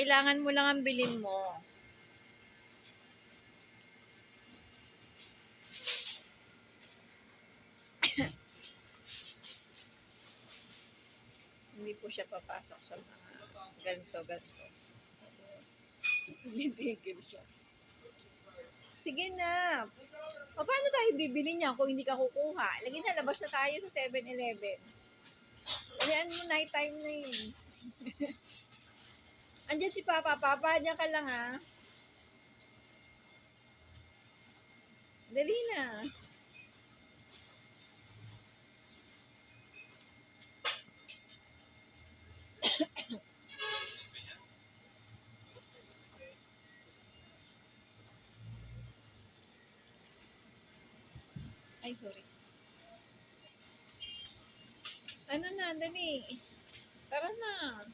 kailangan mo lang ang bilhin mo. Hindi po siya papasok sa mga ganito. Bibigil siya. Sige na. O, paano tayo bibili niya kung hindi ka kukuha? Lagi na, labas na tayo sa 7-Eleven. Ayan mo, night time na yun. Andyan si Papa. Papa, andyan ka lang ha. Dali na. Ay, sorry. Ano na, dali. Tara na.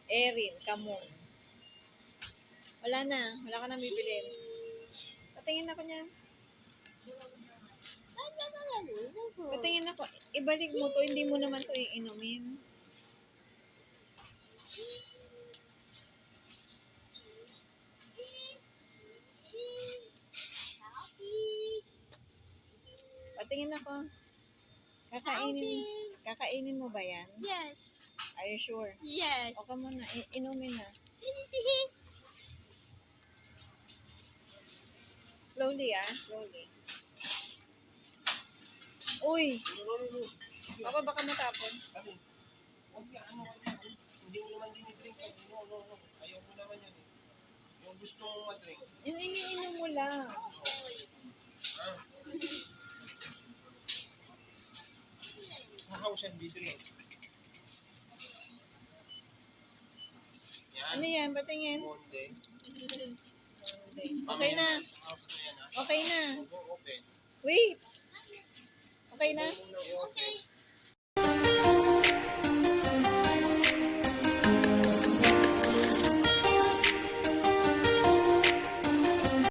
Erin, come on. Wala na. Wala ka nang bibilin. Patingin ako niyan. Patingin ako. Ibalik mo to. Hindi mo naman to iinumin. Patingin ako. Kakainin mo ba yan? Yes. Are you sure? Yes. O ka muna. Inumin na. Slowly slowly. Uy! Papa, baka matapon. Hindi mo naman din i-drink. No. Ayaw mo naman yan eh. Yung gusto mong ma-drink. Yung iniinom mo lang. Sa house and bibili. Yan. Ano yan? Patingin. Monday. Okay na. House na yan ha. Okay na. Open. Wait! Okay na? Okay.